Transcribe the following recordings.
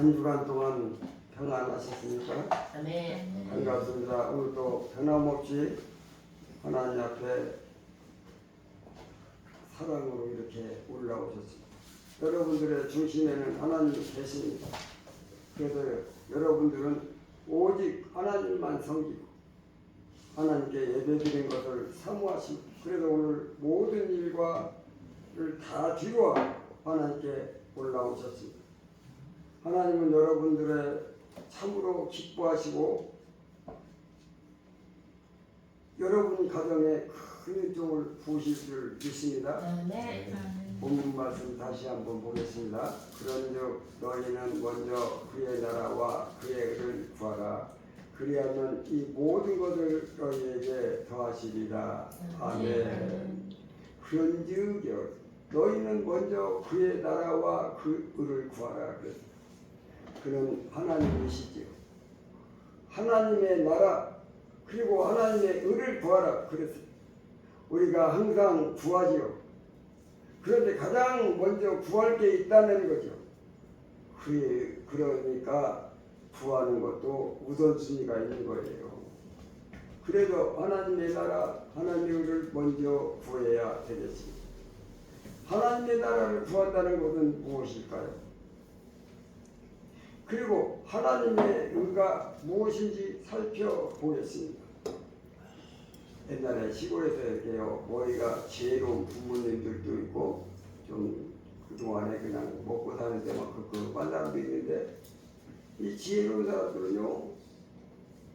한 주간 동안 평안하셨습니까? 아멘. 반갑습니다. 오늘도 변함없이 하나님 앞에 사랑으로 이렇게 올라오셨습니다. 여러분들의 중심에는 하나님이 계십니다. 그래서 여러분들은 오직 하나님만 섬기고 하나님께 예배드린 것을 사모하십니다. 그래서 오늘 모든 일과를 다 뒤로하고 하나님께 올라오셨습니다. 하나님은 여러분들의 참으로 기뻐하시고 여러분 가정에 큰 은총을 부으실 줄 믿습니다. 아멘. 본문 말씀 다시 한번 보겠습니다. 그런즉 너희는 먼저 그의 나라와 그의 의를 구하라. 그리하면 이 모든 것을 너희에게 더하시리라. 아멘. 그런즉 너희는 먼저 그의 나라와 그 의를 구하라. 그는 하나님이시지요. 하나님의 나라 그리고 하나님의 의를 구하라 그랬어요. 우리가 항상 구하지요. 그런데 가장 먼저 구할 게 있다는 거죠. 그러니까 구하는 것도 우선순위가 있는 거예요. 그래도 하나님의 나라, 하나님의 의를 먼저 구해야 되겠습니다. 하나님의 나라를 구한다는 것은 무엇일까요? 그리고 하나님의 의가 무엇인지 살펴보겠습니다. 옛날에 시골에서 이렇게요, 머리가 지혜로운 부모님들도 있고 좀 그동안에 그냥 먹고 사는 데만 급급한 사람도 있는데 이 지혜로운 사람들은요,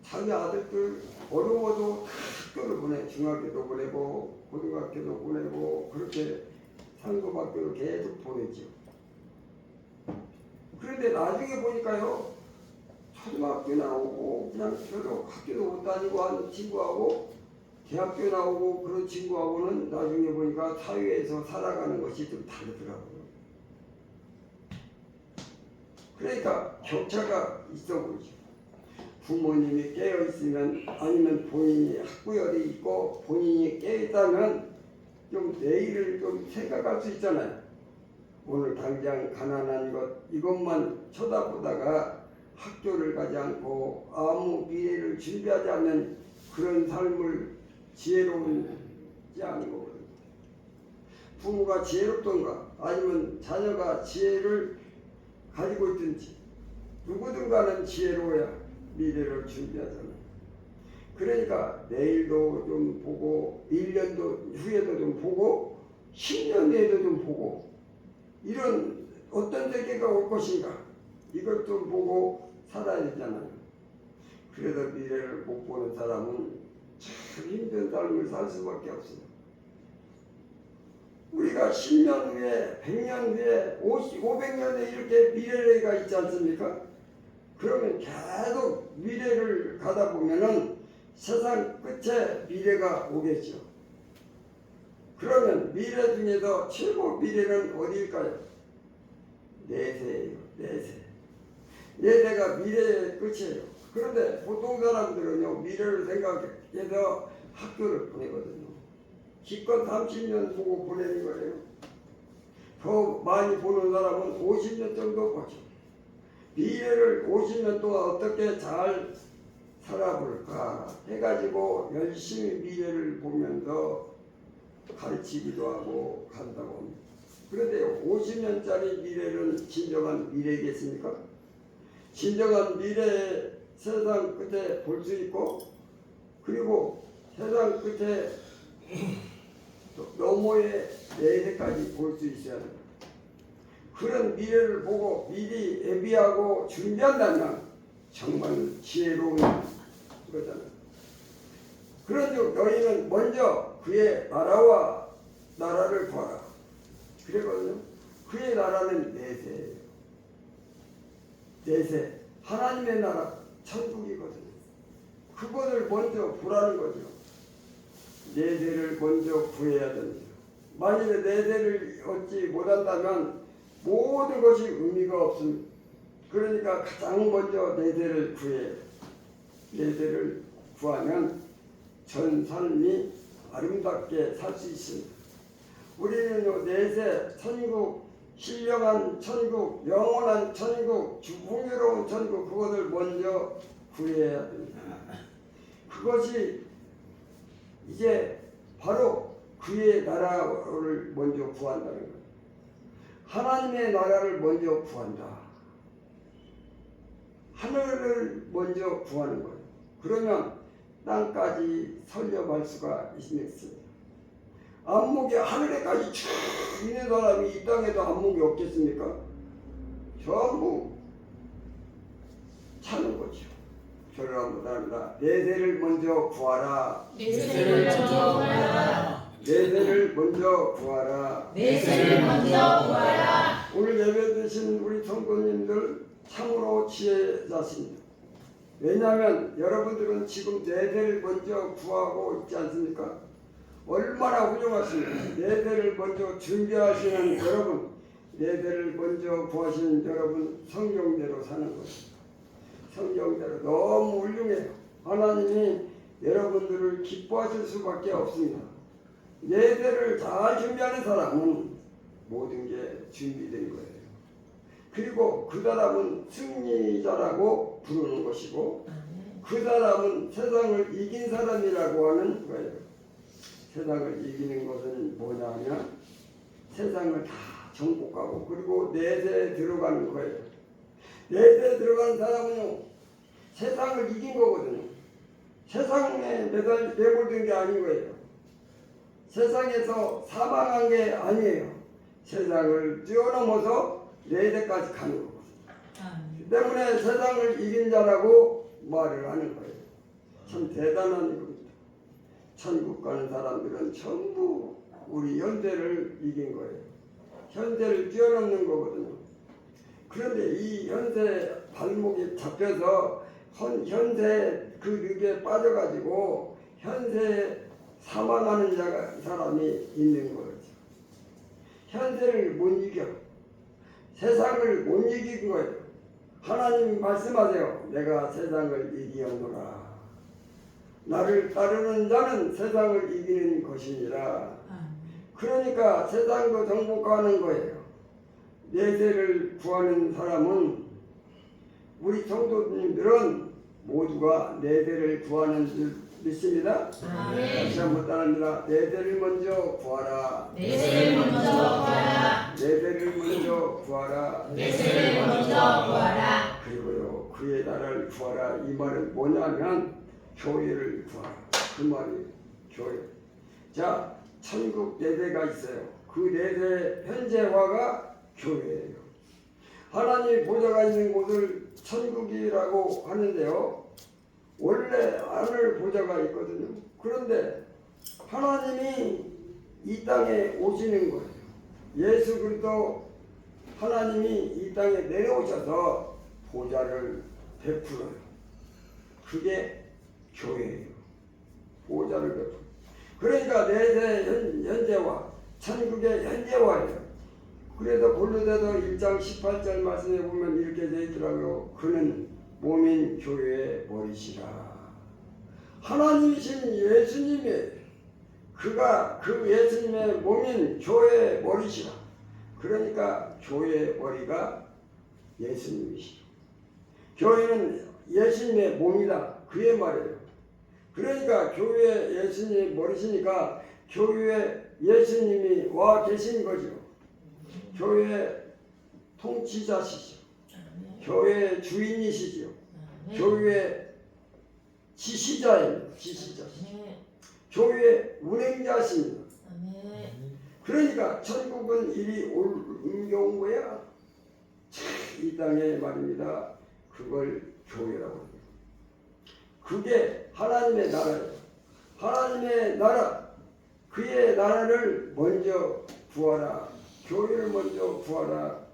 자기 아들들 어려워도 다 학교를 보내. 중학교도 보내고 고등학교도 보내고 그렇게 상고학교를 계속 보내죠. 그런데 나중에 보니까요, 초등학교 나오고 그냥 별로 학교도 못 다니고 하는 친구하고 대학교 나오고 그런 친구하고는 나중에 보니까 사회에서 살아가는 것이 좀 다르더라고요. 그러니까 격차가 있어 보이죠. 부모님이 깨어있으면 아니면 본인이 학구열이 있고 본인이 깨어있다면 좀 내일을 좀 생각할 수 있잖아요. 오늘 당장 가난한 것 이것만 쳐다보다가 학교를 가지 않고 아무 미래를 준비하지 않는 그런 삶을 지혜로운지 않은 거거든요. 부모가 지혜롭던가 아니면 자녀가 지혜를 가지고 있든지 누구든가는 지혜로워야 미래를 준비하잖아요. 그러니까 내일도 좀 보고 1년도 후에도 좀 보고 10년 뒤에도 좀 보고 이런 어떤 세계가 올 것인가 이것 좀 보고 살아야 되잖아요. 그래서 미래를 못 보는 사람은 참 힘든 삶을 살 수밖에 없어요. 우리가 10년 후에 100년 후에 500년 후에 이렇게 미래가 있지 않습니까? 그러면 계속 미래를 가다 보면은 세상 끝에 미래가 오겠죠. 그러면 미래 중에서 최고 미래는 어디일까요? 내세예요. 내세가 미래의 끝이에요. 그런데 보통 사람들은요, 미래를 생각해서 학교를 보내거든요. 기껏 30년 보고 보내는 거예요. 더 많이 보는 사람은 50년 정도 보죠. 미래를 50년 동안 어떻게 잘 살아볼까 해가지고 열심히 미래를 보면서 가르치기도 하고 간다고 합니다. 그런데 50년짜리 미래는 진정한 미래겠습니까? 진정한 미래에 세상 끝에 볼 수 있고 그리고 세상 끝에 너머의 내세까지 볼 수 있어야 됩니다. 그런 미래를 보고 미리 예비하고 준비한다면 정말 지혜로운 거잖아요. 그런즉 너희는 먼저 그의 나라를 구하라. 그랬거든요. 그의 나라는 내세예요. 내세. 하나님의 나라, 천국이거든요. 그것을 먼저 보라는 거죠. 내세를 먼저 구해야 됩니다. 만일에 내세를 얻지 못한다면 모든 것이 의미가 없습니다. 그러니까 가장 먼저 내세를 구해야 돼요. 내세를 구하면 전 삶이 아름답게 살 수 있습니다. 우리는 내세 천국 신령한 천국, 영원한 천국, 풍요로운 천국, 그것을 먼저 구해야 됩니다. 그것이 이제 바로 그의 나라를 먼저 구한다는 거예요. 하나님의 나라를 먼저 구한다. 하늘을 먼저 구하는 거예요. 그러면 땅까지 설려갈 수가 있습니다. 안목이 하늘에까지 쭉 있는 사람이 이 땅에도 안목이 없겠습니까? 전부 차는 거죠. 저를 한번 합니다. 내세를 먼저 구하라. 내세를 먼저 구하라. 내세를 먼저 구하라. 내세를 먼저 구하라. 오늘 예배 드신 우리 성도님들 참으로 지혜자십니다. 왜냐하면 여러분들은 지금 내세를 먼저 구하고 있지 않습니까? 얼마나 훌륭하십니까? 내세를 먼저 준비하시는 여러분, 내세를 먼저 구하시는 여러분, 성경대로 사는 거예요. 성경대로 너무 훌륭해요. 하나님이 여러분들을 기뻐하실 수밖에 없습니다. 내세를 잘 준비하는 사람은 모든 게 준비된 거예요. 그리고 그 사람은 승리자라고 부르는 것이고, 그 사람은 세상을 이긴 사람이라고 하는 거예요. 세상을 이기는 것은 뭐냐면 세상을 다 정복하고 그리고 내세에 들어가는 거예요. 내세에 들어가는 사람은요, 세상을 이긴 거거든요. 세상에 매몰된 게 아닌 거예요. 세상에서 사망한 게 아니에요. 세상을 뛰어넘어서 내세까지 가는 거거든요. 때문에 세상을 이긴 자라고 말을 하는 거예요. 참 대단한 일입니다. 천국 가는 사람들은 전부 우리 현세를 이긴 거예요. 현세를 뛰어넘는 거거든요. 그런데 이 현세 발목이 잡혀서 현세 그 늪에 빠져가지고 현세에 사망하는 사람이 있는 거죠. 현세를 못 이겨. 세상을 못 이긴 거예요. 하나님 말씀하세요. 내가 세상을 이기었노라. 나를 따르는 자는 세상을 이기는 것이니라. 그러니까 세상도 정복하는 거예요. 내세를 구하는 사람은 우리 성도님들은 모두가 내세를 구하는 줄 믿습니다. 다시 한번 따라합니다. 내세를 먼저 구하라. 내세를 먼저 구하라. 내세를 먼저 구하라. 내세를 먼저 구하라. 그리고요 그의 나라를 구하라. 이 말은 뭐냐면 교회를 구하라. 그 말이에요. 교회. 자, 천국 내세가 있어요. 그 내세 현재화가 교회예요. 하나님 보좌가 있는 곳을 천국이라고 하는데요. 원래 하늘 보좌가 있거든요. 그런데 하나님이 이 땅에 오시는 거예요. 예수 그리스도 하나님이 이 땅에 내려오셔서 보좌를 베풀어요. 그게 교회예요. 보좌를 베풀어요. 그러니까 내세 현재화, 천국의 현재화예요. 그래서 골로새서 1장 18절 말씀에 보면 이렇게 되어 있더라고요. 그는 몸인 교회의 머리시라. 하나님이신 예수님의 그가 그 예수님의 몸인 교회의 머리시라. 그러니까 교회의 머리가 예수님이시죠. 교회는 예수님의 몸이다. 그의 말이에요. 그러니까 교회 예수님의 머리시니까 교회에 예수님이 와 계신 거죠. 교회 통치자시죠. 교회 주인이시죠. 교회 지시자예요. 지시자시죠. 교회 운행자십니다. 그러니까 천국은 이리 옮겨온 거야. 이 땅에 말입니다. 그걸 교회라고 합니다. 그게 하나님의 나라예요. 하나님의 나라, 그의 나라를 먼저 구하라. 교회를 먼저 구하라.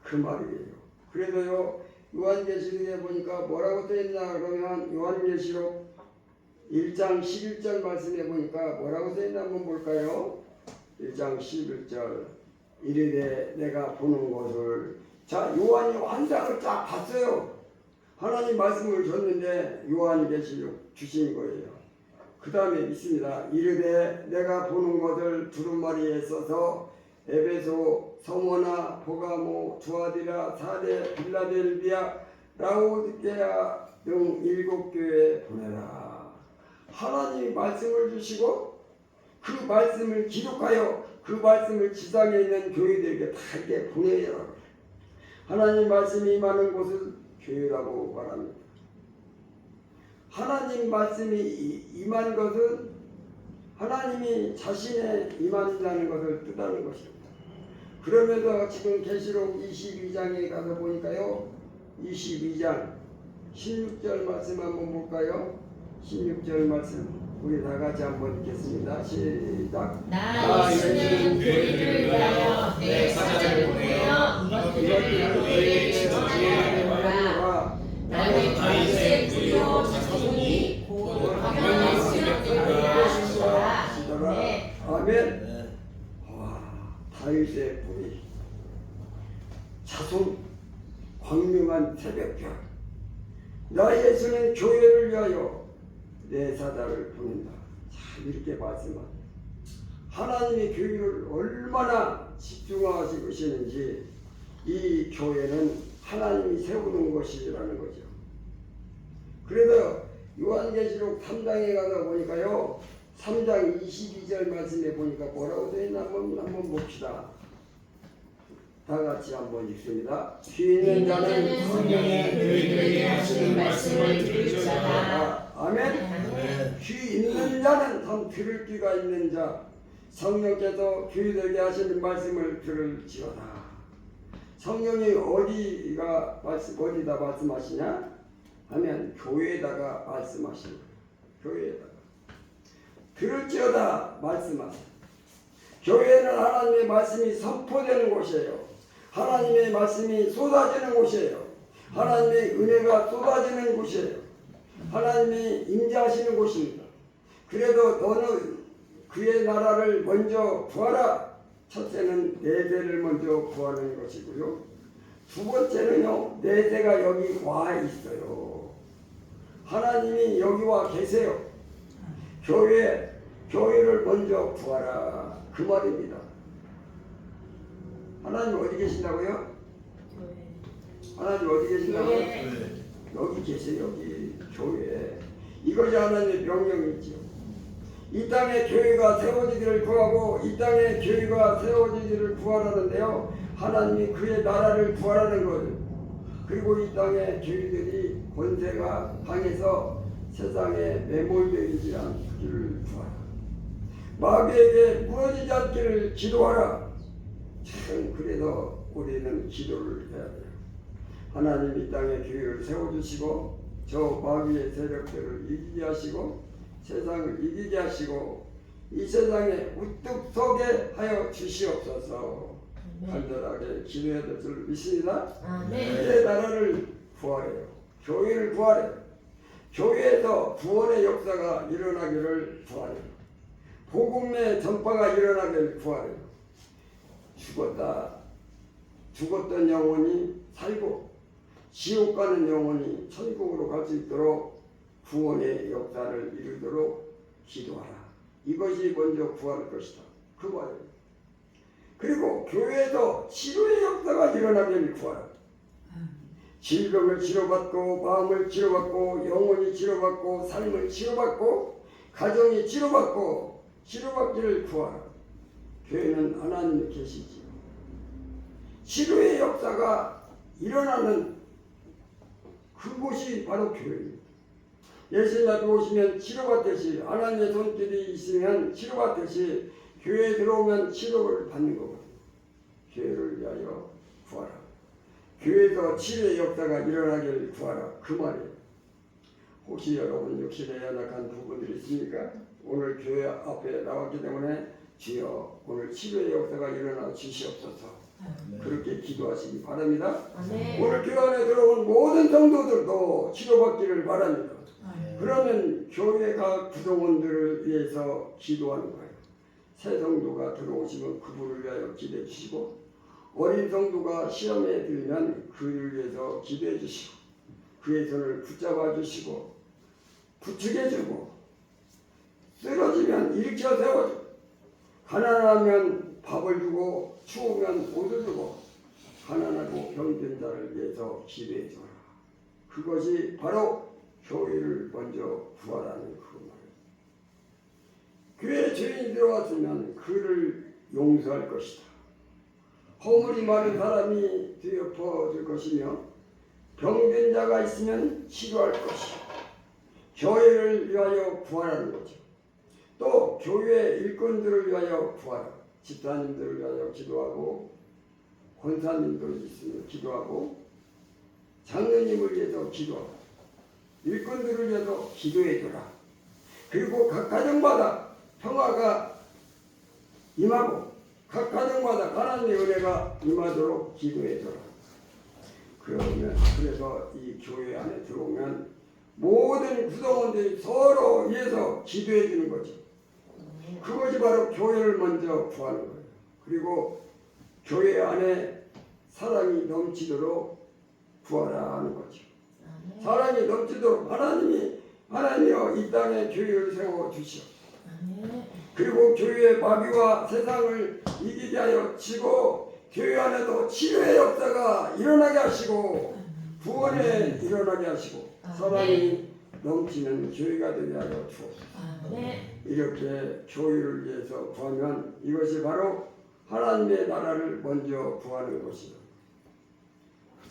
그 말이에요. 그래서요 요한계시록에 보니까 뭐라고 써있나 그러면 요한계시록 1장 11절 말씀에 보니까 뭐라고 써있나 한번 볼까요? 1장 11절 이르되 내가 보는 것을. 자, 요한이 환상을 딱 봤어요. 하나님 말씀을 줬는데 요한계시록 주신 거예요. 그 다음에 있습니다. 이르되 내가 보는 것을 두루마리에 써서 에베소, 서모나, 보가모, 두아디라, 사데, 빌라델비아, 라오디게아 등 7교회에 보내라. 하나님이 말씀을 주시고 그 말씀을 기록하여 그 말씀을 지상에 있는 교회들에게 다 이렇게 보내라. 하나님 말씀이 임하는 곳을 교회라고 말합니다. 하나님 말씀이 임한 것은 하나님이 자신의 임한다는 것을 뜻하는 것입니다. 그러면서 지금 계시록 22장에 가서 보니까요. 22장 16절 말씀 한번 볼까요? 16절 말씀 우리 다 같이 한번 읽겠습니다. 시작. 나 예수는 교회를 위하여 내 사자를 보내어 이것들을 교회에게 전하노라. 나는 다윗의 뿌리요 자손이 곧 화평의 세력들이라 하시더라. 아멘. 와, 다윗의 뿌리, 자손, 광명한 새벽별. 나 예수는 교회를 위하여 내 사자를 보낸다. 자, 이렇게 말씀합니다. 하나님이 교회를 얼마나 집중하시고 계시는지 이 교회는 하나님이 세우는 것이라는 거죠. 그래서 요한계시록 3장에 가서 보니까요. 3장 22절 말씀에 보니까 뭐라고 되어 있나 한번 봅시다. 다 같이 한번 읽습니다. 귀 있는 자는 성령의 교회들에게 하시는 말씀을 들을 자다. 아멘. 귀 있는 자는 참 들을 귀가 있는 자. 성령께서 교회들에게 하시는 말씀을 들을지어다. 성령이 어디다 말씀하시냐 하면 교회에다가 말씀하시는 거예요. 교회에다가 들을지어다 말씀하세요. 교회는 하나님의 말씀이 선포되는 곳이에요. 하나님의 말씀이 쏟아지는 곳이에요. 하나님의 은혜가 쏟아지는 곳이에요. 하나님이 임재하시는 곳입니다. 그래도 너는 그의 나라를 먼저 구하라. 첫째는 내세를 먼저 구하는 것이고요. 두 번째는요, 내세가 여기 와 있어요. 하나님이 여기 와 계세요. 교회를 먼저 구하라. 그 말입니다. 하나님 어디 계신다고요? 하나님 어디 계신다고요? 여기 계세요. 여기 교회. 이것이 하나님의 명령이지요. 이 땅에 교회가 세워지기를 구하고 이 땅에 교회가 세워지기를 구하라는데요. 하나님이 그의 나라를 구하라는 거예요. 그리고 이 땅에 교회들이 권세가 강해서 세상에 매몰되지 않기를 구하라. 마귀에게 무너지지 않기를 기도하라. 참 그래서 우리는 기도를 해야 돼요. 하나님 이 땅에 교회를 세워주시고 저 마귀의 세력들을 이기게 하시고 세상을 이기게 하시고 이 세상에 우뚝 서게 하여 주시옵소서. 간절하게 기도해야 될 줄 믿습니다. 그의 나라를 구하래요. 교회를 구하래요. 교회에서 구원의 역사가 일어나기를 구하래요. 복음의 전파가 일어나기를 구하래요. 죽었던 영혼이 살고 지옥 가는 영혼이 천국으로 갈 수 있도록 구원의 역사를 이루도록 기도하라. 이것이 먼저 구할 것이다. 그 말이에요. 그리고 교회에서 치료의 역사가 일어나기를 구하라. 질병을 치료받고 마음을 치료받고 영혼이 치료받고 삶을 치료받고 가정이 치료받고 치료받기를 구하라. 교회는 하나님이 계시지요. 치료의 역사가 일어나는 그곳이 바로 교회입니다. 예수님 앞에 오시면 치료받듯이 하나님의 손길이 있으면 치료받듯이 교회에 들어오면 치료를 받는 거거든요. 교회를 위하여 구하라. 교회에서 치료의 역사가 일어나기를 구하라. 그 말이에요. 혹시 여러분 육신에 연약한 부분들이 있습니까? 오늘 교회 앞에 나왔기 때문에 주여 오늘 치료의 역사가 일어나 주시옵소서. 그렇게 기도하시기 바랍니다. 오늘 교회 안에 들어온 모든 성도들도 치료받기를 바랍니다. 그러면 교회가 구성원들을 위해서 기도하는 거예요. 새 성도가 들어오시면 그분을 위하여 기도해 주시고 어린 성도가 시험에 들면 그를 위해서 기도해 주시고 그의 손을 붙잡아 주시고 부축해 주고 쓰러지면 일으켜 세워주고 가난하면 밥을 주고 추우면 옷을 주고 가난하고 병든 자를 위해서 기도해 줘라. 그것이 바로 교회를 먼저 구하라는 그 말. 교회 죄인이 들어왔으면 그를 용서할 것이다. 허물이 많은 사람이 뒤엎어 줄 것이며 병든 자가 있으면 치료할 것이요. 교회를 위하여 구하라는 거죠. 또 교회 일꾼들을 위하여 구하라. 집사님들을 위하여 기도하고 권사님들 있으면 기도하고 장로님을 위해서 기도하고 일꾼들을 위해서 기도해줘라. 그리고 각 가정마다 평화가 임하고 각 가정마다 하나님의 은혜가 임하도록 기도해줘라. 그래서 이 교회 안에 들어오면 모든 구성원들이 서로 위해서 기도해 주는 거죠. 그것이 바로 교회를 먼저 구하는 거예요. 그리고 교회 안에 사랑이 넘치도록 구하라 하는 거죠. 사랑이 넘치도록 하나님이여 이 땅에 교회를 세워 주시오. 그리고 교회의 마귀와 세상을 이기게 하여 치고 교회 안에도 치료의 역사가 일어나게 하시고 구원에 일어나게 하시고 사랑이 넘치는 교회가 되게 하여 주옵소서. 이렇게 교회를 위해서 구하면 이것이 바로 하나님의 나라를 먼저 구하는 것이다.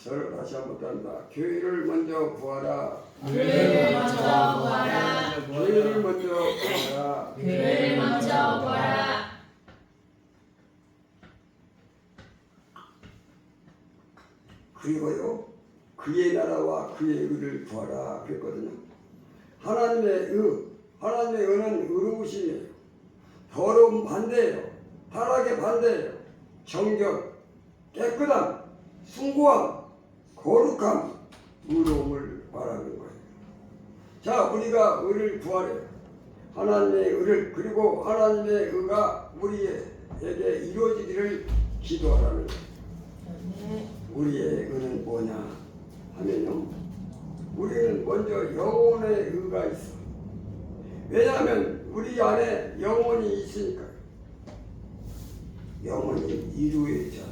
저를 다시 한번 한다. 교회를 먼저 구하라. 교회를 먼저 구하라. 교회를 먼저 구하라. 교회를 먼저 구하라. 그리고요 그의 나라와 그의 의를 구하라 그랬거든요. 하나님의 의는 의로우심이에요. 더러움 반대예요. 타락의 반대예요. 정결, 깨끗함, 숭고함, 거룩함, 의로움을 말하는 거예요. 자, 우리가 의를 구하래요. 하나님의 의를, 그리고 하나님의 의가 우리에게 이루어지기를 기도하라는 거예요. 우리의 의는 뭐냐 하면요, 우리는 먼저 영혼의 의가 있어. 왜냐하면 우리 안에 영혼이 있으니까요. 영혼이 이루어져야 돼요.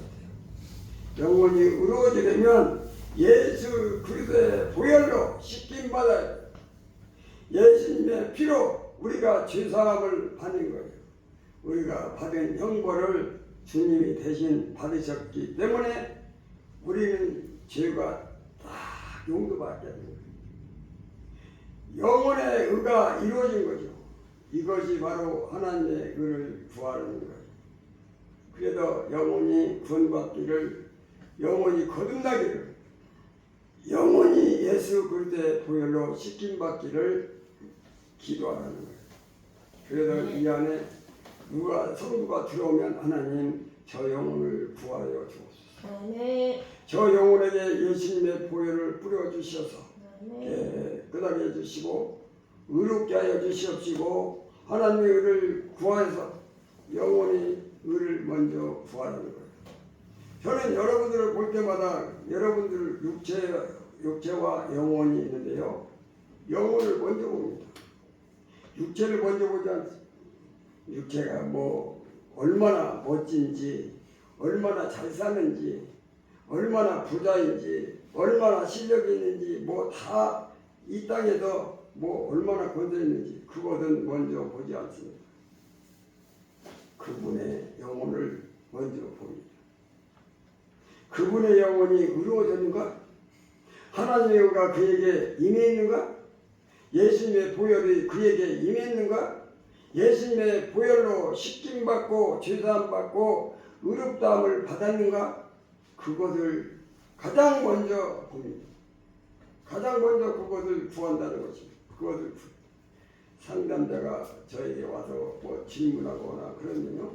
영혼이 이루어지려면 예수 그리스도의 보혈로 씻김 받아야 돼요. 예수님의 피로 우리가 죄사함을 받는 거예요. 우리가 받은 형벌을 주님이 대신 받으셨기 때문에 우리는 죄가 다 용서받게 되는 거예요. 영혼의 의가 이루어진 거죠. 이것이 바로 하나님의 의를 구하는 거예요. 그래서 영혼이 구원받기를, 영혼이 거듭나기를, 영혼이 예수 그리스도의 보혈로 씻김받기를 기도하라는 거예요. 그래서 이 안에 성도가 들어오면 하나님 저 영혼을 구하여 주옵소서. 저 영혼에게 예수님의 보혈을 뿌려주셔서 깨끗하게 해주시고 의롭게 하여 주시옵시고 하나님의 의를 구하여서 영혼이 의를 먼저 구하라는 거예요. 저는 여러분들을 볼 때마다 여러분들 육체와 영혼이 있는데요. 영혼을 먼저 봅니다. 육체를 먼저 보지 않습니다. 육체가 뭐 얼마나 멋진지, 얼마나 잘 사는지, 얼마나 부자인지, 얼마나 실력이 있는지, 뭐 다 이 땅에서 뭐 얼마나 건져 있는지 그것은 먼저 보지 않습니다. 그분의 영혼을 먼저 봅니다. 그분의 영혼이 의로워졌는가? 하나님의 의가 그에게 임했는가? 예수님의 보혈이 그에게 임했는가? 예수님의 보혈로 씻김받고 죄사함받고 의롭다함을 받았는가? 그것을 가장 먼저 봅니다. 가장 먼저 그것을 구한다는 것입니다. 그것을 상담자가 저에게 와서 뭐 질문하거나 그러면요,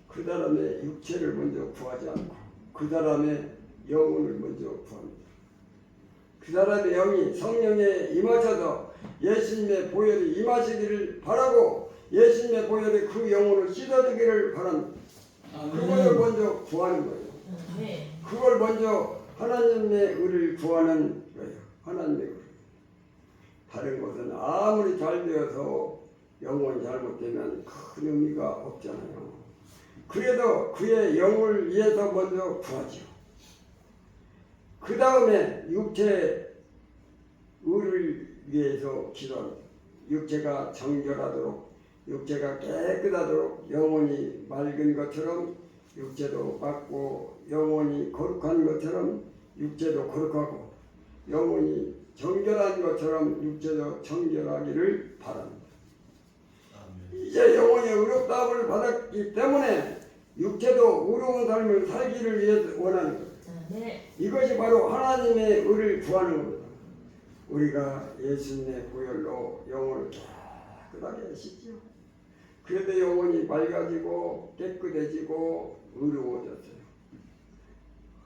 그 사람의 육체를 먼저 구하지 않고 그 사람의 영혼을 먼저 구합니다. 그 사람의 영이 성령에 임하셔서 예수님의 보혈이 임하시기를 바라고 예수님의 보혈이 그 영혼을 씻어주기를 바랍니다. 그걸 먼저 구하는 거예요. 그걸 먼저 하나님의 의를 구하는 거예요. 하나님의 의. 다른 것은 아무리 잘 되어서 영혼이 잘못되면 큰 의미가 없잖아요. 그래도 그의 영을 위해서 먼저 구하죠. 그 다음에 육체의 의를 위해서 기도합니다. 육체가 정결하도록, 육체가 깨끗하도록, 영혼이 맑은 것처럼 육체도 맑고, 영혼이 거룩한 것처럼 육체도 거룩하고, 영혼이 정결한 것처럼 육체도 정결하기를 바랍니다. 이제 영혼이 의롭다함을 받았기 때문에 육체도 의로운 삶을 살기를 위해 원하는 거예요. 이것이 바로 하나님의 의를 구하는 겁니다. 우리가 예수님의 보혈로 영혼을 깨끗하게 씻지요. 그래도 영혼이 맑아지고 깨끗해지고 의로워졌어요.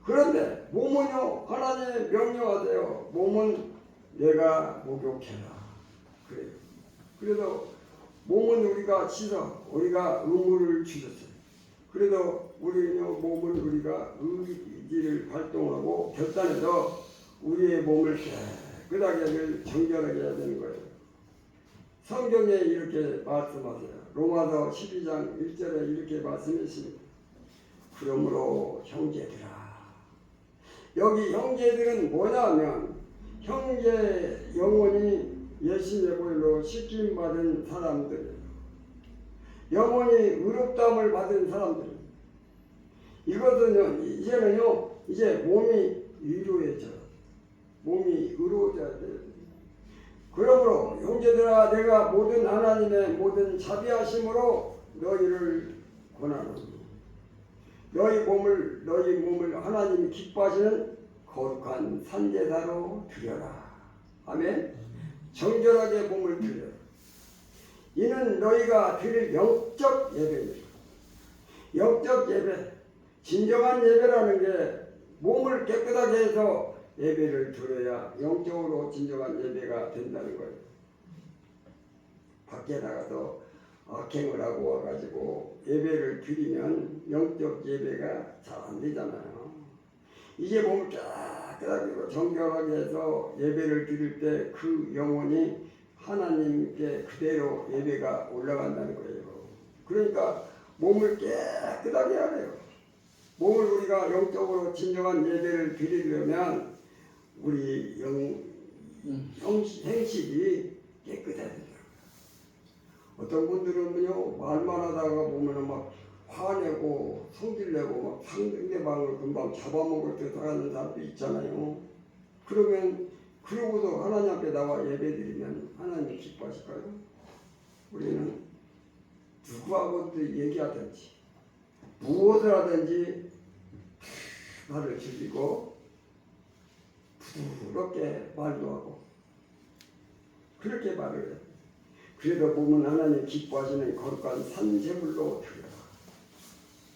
그런데 몸은요, 하나님의 명령하세요. 몸은 내가 목욕해라. 그래요. 그래도 몸은 우리가 씻어, 우리가 의무를 주셨어요. 그래도 우리는요, 몸은 우리가 의지를 발동하고 결단해서 우리의 몸을 깨끗하게 늘 정결하게 해야 되는 거예요. 성경에 이렇게 말씀하세요. 로마서 12장 1절에 이렇게 말씀했습니다. 그러므로 형제들아. 여기 형제들은 뭐냐면 형제 영혼이 예수님의 보혈로 씻김받은 사람들이에요. 영혼이 의롭다함을 받은 사람들. 이것은요, 이제 몸이 위로해져요. 몸이 의로워져야 돼요. 그러므로 형제들아, 내가 모든 하나님의 모든 자비하심으로 너희를 권하노니 너희 몸을 하나님이 기뻐하시는 거룩한 산제사로 드려라. 아멘. 정결하게 몸을 드려라. 이는 너희가 드릴 영적 예배입니다. 영적 예배, 진정한 예배라는 게 몸을 깨끗하게 해서 예배를 드려야 영적으로 진정한 예배가 된다는 거예요. 밖에 나가서 악행을 하고 와가지고 예배를 드리면 영적 예배가 잘 안 되잖아요. 이제 몸을 깨끗하게 정결하게 해서 예배를 드릴 때 그 영혼이 하나님께 그대로 예배가 올라간다는 거예요. 그러니까 몸을 깨끗하게 해야 돼요. 몸을 우리가 영적으로 진정한 예배를 드리려면 우리 행실이 깨끗해야 돼요. 어떤 분들은요, 말만 하다가 보면 막 화내고 성질내고 막 상대방을 금방 잡아먹을 듯 하는 사람도 있잖아요. 그러면 그러고도 하나님 앞에 나와 예배드리면 하나님 기뻐하실까요? 우리는 누구하고도 얘기하든지 무엇을 하든지 말을 줄이고 부드럽게 말도 하고 그렇게 말을 해요. 그래도 몸은 하나님 기뻐하시는 거룩한 산제물로 드려라.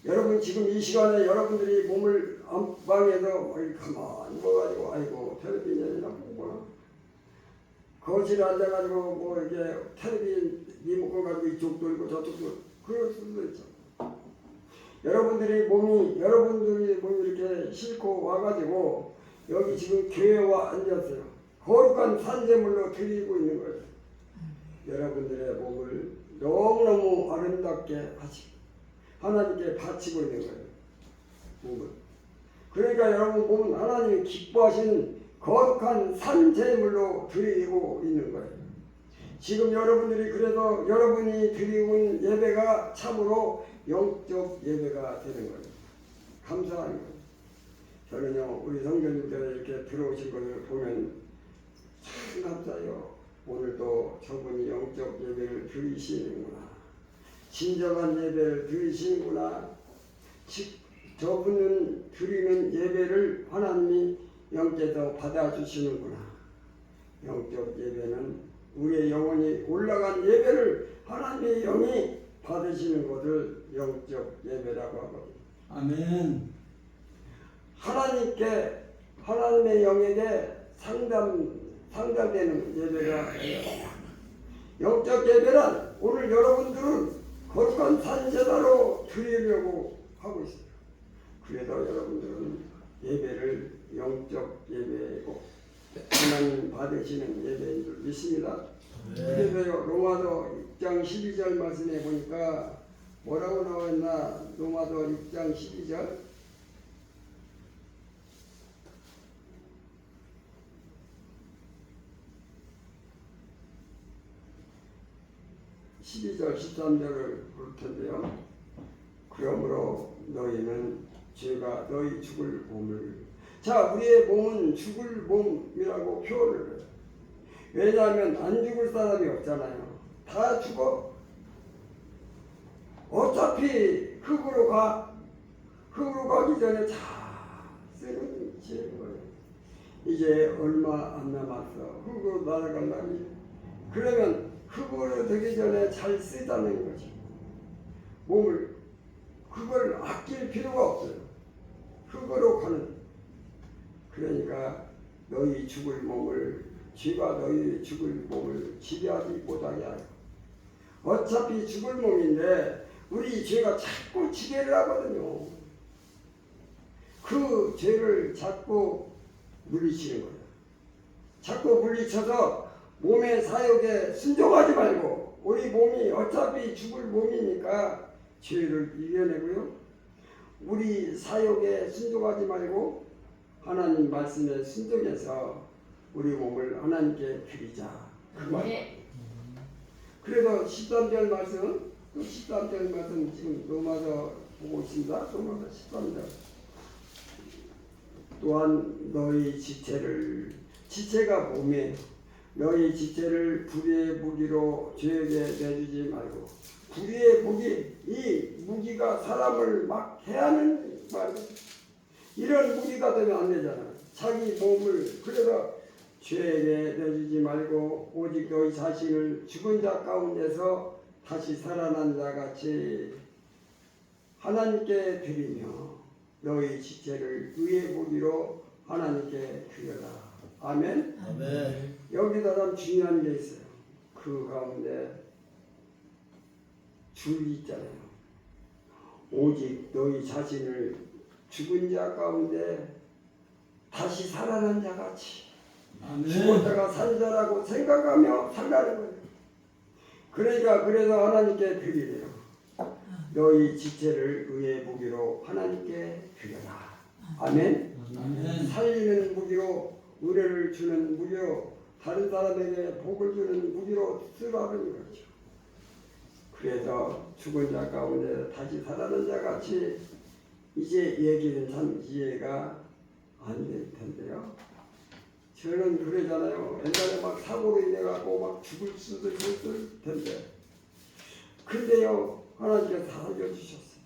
여러분 지금 이 시간에 여러분들이 몸을 안방에서 가만히 누워가지고 아이고 텔레비전이나 보거나 거실에 앉아가지고 뭐 이게 텔레비전 리모컨 가지고 이쪽 돌고 저쪽 돌고 그럴 수도 있죠. 여러분들이 몸이 이렇게 싣고 와가지고 여기 지금 교회에 와 앉았어요. 거룩한 산제물로 드리고 있는 거예요. 여러분들의 몸을 너무너무 아름답게 하시고 하나님께 바치고 있는 거예요. 몸을. 그러니까 여러분 몸은 하나님이 기뻐하시는 거룩한 산제물로 드리고 있는 거예요. 지금 여러분들이 그래서 여러분이 드리는 예배가 참으로 영적 예배가 되는 거예요. 감사한 거예요. 저는요 우리 성도님들 이렇게 들어오신 것을 보면 참 감사해요. 오늘도 저분이 영적 예배를 드리시는구나. 진정한 예배를 드리시는구나. 저분은 드리는 예배를 하나님이 영께서 받아주시는구나. 영적 예배는 우리의 영혼이 올라간 예배를 하나님의 영이 받으시는 것을 영적 예배라고 하거든요. 아멘. 하나님의 영에게 상달되는 예배가 영적 예배란 오늘 여러분들은 거룩한 산제사로 드리려고 하고 있어요. 그래도 여러분들은 예배를 영적 예배고 하나님 받으시는 예배인 줄 믿습니다. 그래서요 로마서 6장 12절 말씀에 보니까 뭐라고 나와있나? 로마서 6장 12절. 12절 13절을 볼 텐데요. 그러므로 너희는 죄가 너희 죽을 몸을, 자, 우리의 몸은 죽을 몸이라고 표현을 해요. 왜냐하면 안 죽을 사람이 없잖아요. 다 죽어. 어차피 흙으로 가. 흙으로 가기 전에 다 쓰는 죄인 거예요. 이제 얼마 안 남았어. 흙으로 날아갈 날이. 그러면 흙으로 되기 전에 잘 쓰자는 거지. 몸을, 그걸 아낄 필요가 없어요. 흙으로 가는. 그러니까 너희 죽을 몸을, 죄가 너희 죽을 몸을 지배하지 못하게 하고. 어차피 죽을 몸인데 우리 죄가 자꾸 지배를 하거든요. 그 죄를 자꾸 물리치는 거예요. 자꾸 물리쳐서 몸의 사욕에 순종하지 말고, 우리 몸이 어차피 죽을 몸이니까 죄를 이겨내고요. 우리 사욕에 순종하지 말고 하나님 말씀에 순종해서 우리 몸을 하나님께 드리자. 그 말. 그래서 13절 말씀, 또 13절 말씀 지금 로마서 보고 있습니다. 로마서 13절. 또한 너희 지체를, 지체가 몸에, 너희 지체를 불의의 무기로 죄에게 내주지 말고. 불의의 무기, 이 무기가 사람을 막 해하는 말이에요. 이런 무기가 되면 안 되잖아. 자기 몸을, 그래서 죄에게 내주지 말고 오직 너희 자신을 죽은 자 가운데서 다시 살아난 자 같이 하나님께 드리며 너희 지체를 의의 무기로 하나님께 드려라. 아멘. 아멘. 여기다 참 중요한 게 있어요. 그 가운데 줄이 있잖아요. 오직 너희 자신을 죽은 자 가운데 다시 살아난 자 같이, 아멘. 죽었다가 산 자라고 생각하며 살라는 거예요. 그러니까 그래서 하나님께 드리래요. 너희 지체를 의의 무기로 하나님께 드려라. 아멘. 아멘. 살리는 무기로, 의뢰를 주는 무기로, 다른 사람에게 복을 주는 무기로 쓰라는 거죠. 그래서 죽은 자 가운데 다시 살아난 자 같이, 이제 얘기는 참 이해가 안 될 텐데요. 저는 그러잖아요. 옛날에 막 사고로 인해 갖고 막 죽을 수도 있을 텐데, 근데요 하나님께서 다 살려주셨어요.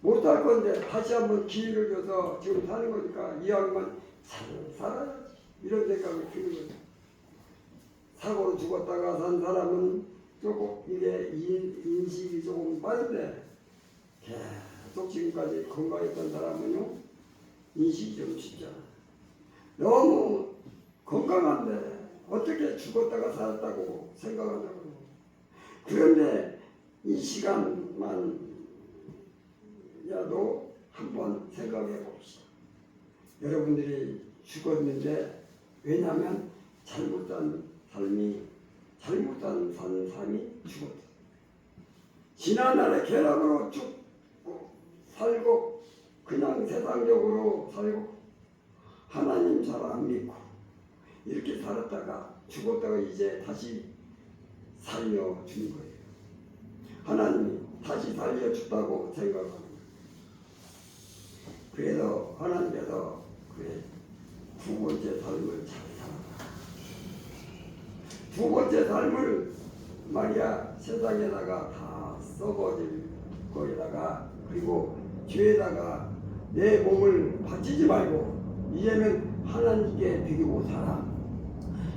못할 건데 다시 한번 기회를 줘서 지금 사는 거니까 이왕이면 잘 살아야지, 이런 생각이 드는 거예요. 사고로 죽었다가 산 사람은 조금 이게 인식이 조금 빠른데, 계속 지금까지 건강했던 사람은요 인식이 좀 쉽잖아. 너무 건강한데 어떻게 죽었다가 살았다고 생각하냐고. 그런데 이 시간만이라도 한번 생각해 봅시다. 여러분들이 죽었는데, 왜냐하면 잘못한 삶이 죽었다. 지난날의 쾌락으로 죽고 살고, 그냥 세상적으로 살고, 하나님 잘 안 믿고 이렇게 살았다가 죽었다가 이제 다시 살려주는 거예요. 하나님이 다시 살려준다고 생각하는 거예요. 그래서 하나님께서 그래, 두 번째 삶을 잘 살아라. 두 번째 삶을 말이야 세상에다가 다 썩어질 거에다가, 그리고 죄에다가 내 몸을 바치지 말고 이제는 하나님께 드리고 살아.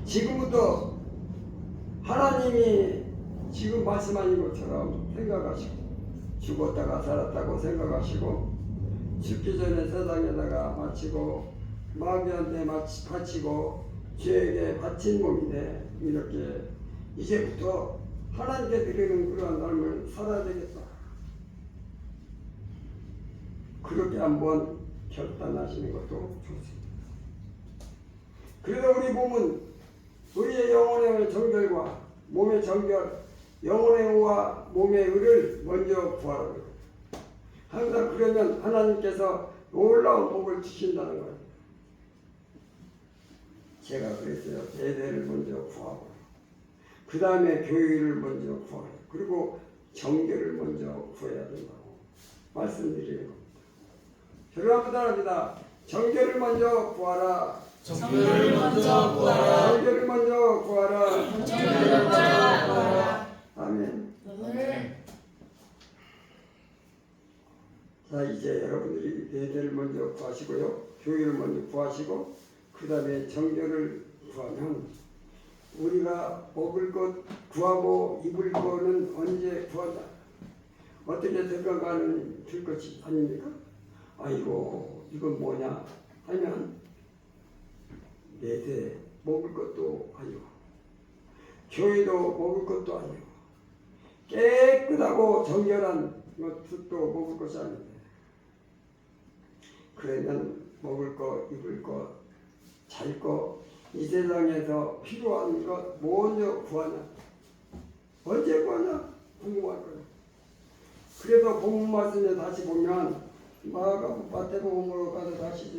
지금부터 하나님이 지금 말씀하신 것처럼 생각하시고, 죽었다가 살았다고 생각하시고, 죽기 전에 세상에다가 바치고 마귀한테 바치고 죄에게 바친 몸인데, 이렇게 이제부터 하나님께 드리는 그러한 삶을 살아야 되겠다. 그렇게 한번 결단하시는 것도 좋습니다. 그래서 우리 몸은, 우리의 영혼의 정결과 몸의 정결, 영혼의 의와 몸의 의를 먼저 구하라고 해요. 항상 그러면 하나님께서 놀라운 복을 주신다는 거예요. 제가 그랬어요. 대대를 먼저 구하고 그 다음에 교회를 먼저 구하고 그리고 정결을 먼저 구해야 된다고 말씀드리는 겁니다. 결혼하고 따릅니다. 정결을 먼저 구하라. 정결을 먼저 구하라. 정결을 먼저 구하라. 정결을 먼저 구하라. 아멘. 아멘. 자, 이제 여러분들이 대대를 먼저 구하시고요. 교회를 먼저 구하시고 그 다음에 정결을 구하면 우리가 먹을 것 구하고 입을 거는 언제 구한다? 어떻게 생각하는 들 것이 아닙니까? 아이고 이건 뭐냐 하면 내세 먹을 것도 아니고 교회도 먹을 것도 아니고 깨끗하고 정결한 것도 먹을 것이 아닌데 그러면 먹을 거 입을 거 잘 거 이 세상에서 필요한 것 먼저 구하냐? 언제 구하냐? 궁금할 거예요. 그래서 본문 말씀에 다시 보면 마태복음으로 가서 다시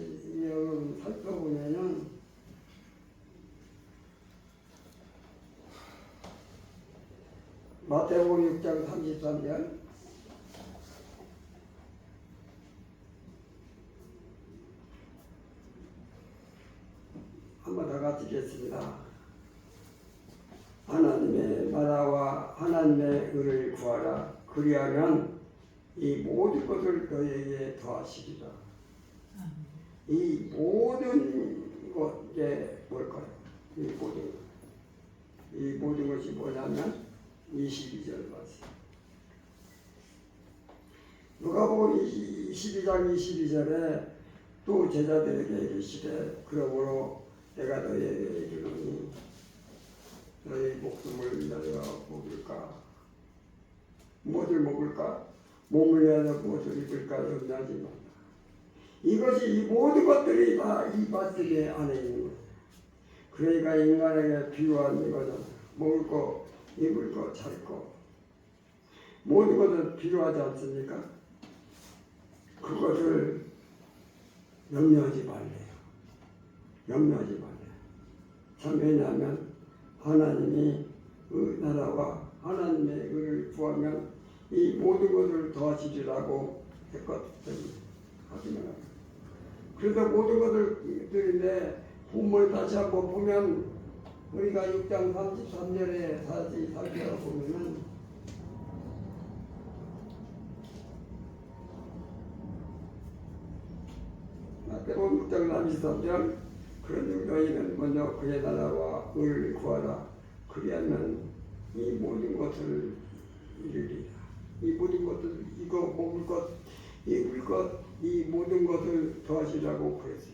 살펴보면은 마태복음 6장 33절 한번 더 같이 읽겠습니다. 하나님의 나라와 하나님의 의를 구하라. 그리하면 이 모든 것을 너에게 더하시리라. 이 모든 것에 뭘까요? 이 모든 것이 뭐냐면 22절 말씀. 누가복음 22장 22절에 또 제자들에게 이르시되 그러므로 내가 너희에게 이르노니 너희 목숨을 위하여 먹을까? 무엇을 먹을까? 몸을 위하여 무엇을 입을까? 염려하지 말라. 이것이 이 모든 것들이 다 이 말씀에 안에 있는 거예요. 그러니까 인간에게 필요한 이거는 먹을 거, 입을 거, 잘 거. 모든 것은 필요하지 않습니까? 그것을 염려하지 말래요. 염려하지 말래요. 참 왜냐하면 하나님이 그 나라와 하나님의 의를 구하면 이 모든 것을 더하시리라고 했거든요. 하지만 그래서 모든 것들인데 본문을 다시 한번 보면 우리가 6장 33절에 다시 살펴보면은 마태복음 6장 33절 그런즉 너희는 먼저 그의 나라와 의를 구하라. 그리하면 이 모든 것을 이루리라. 이 모든 것들 이거 먹을 것, 입을 것, 이 모든 것을 더하시라고 그랬어요.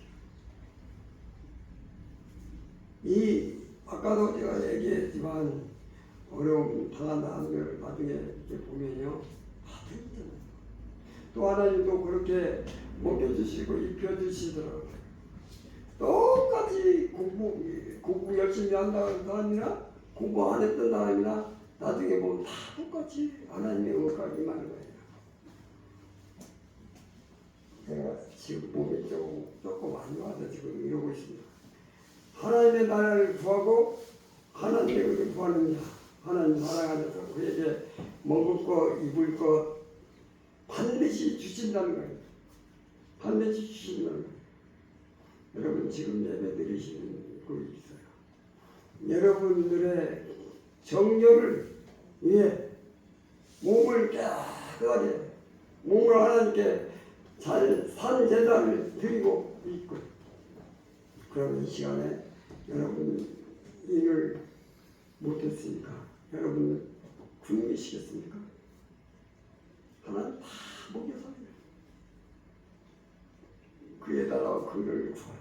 이 아까도 제가 얘기했지만 어려움 당한다는 걸 나중에 이렇게 보면요 다 틀리잖아요. 또 하나님도 그렇게 먹여주시고 입혀주시더라고요. 똑같이 공부 열심히 한다는 사람이나 공부 안 했던 사람이나 나중에 보면 다 똑같이 하나님의 은혜가 임하는 거예요. 제가 지금 몸이 조금 안 좋아서 지금 이러고 있습니다. 하나님의 나라를 구하고 하나님의 은혜를 구하는 자, 하나님 사랑하면서 그에게 먹을 것, 입을 것 반드시 주신다는 거예요. 반드시 주신다는 거예요. 여러분 지금 예배 드리시는 거 있어요. 여러분들의 정결을 위해 몸을 깨끗하게 몸을 하나님께 잘 산 제단을 드리고 있고 그러면 이 시간에 여러분 일을 못했으니까 여러분 굶으시겠습니까? 하나님 다 먹여서 그에 따라 그를 구하라.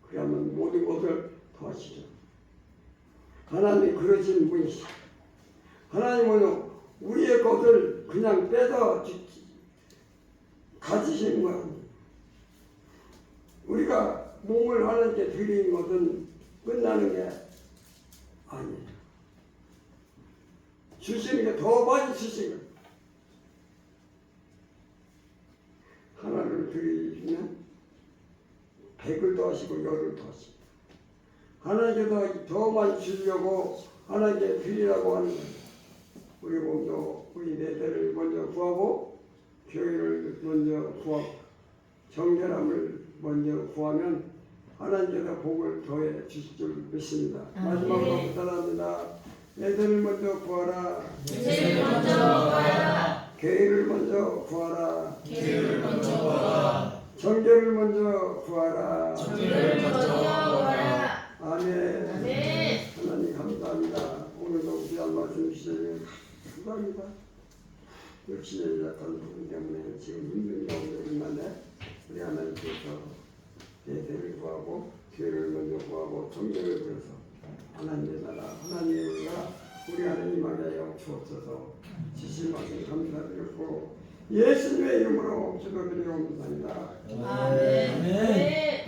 그러면 모든 것을 더하시죠. 하나님이 그러신 분이시죠. 하나님은 우리의 것을 그냥 빼서 가지시는 거예요. 우리가 몸을 하나님께 드리는 것은 끝나는 게 아니에요. 주시는 게 더 많이 주시는 거예요. 하나를 드리면 100을 더하시고 열을 더하시고 하나님께 더 많이 주려고 하나님께 드리라고 하는 거예요. 우리 몸도 우리 내들을 먼저 구하고 교회를 먼저 구하고 정결함을 먼저 구하면 하나님께서 복을 더해 주실 줄 믿습니다. 마지막으로 부탁합니다. 내들을 먼저 구하라. 내들을 먼저 구하라. 교회를 먼저 구하라. 교회를 먼저 구하라. 정결을 먼저 구하라. 정결을 먼저 구하라. 아멘. 아멘. 하나님 감사합니다. 오늘도 귀한 말씀 주시니 감사합니다. 역시 약한 부분 때문에 지금 힘든 가운데 있는데 우리 하나님께서 대대를 구하고 교회를 먼저 구하고 정결을 구해서 하나님의 나라 하나님의 나라 우리 안에 임하게 하여 주옵소서. 지신 말씀 감사드렸고 예수님의 이름으로 기도드리옵나이다. 아멘.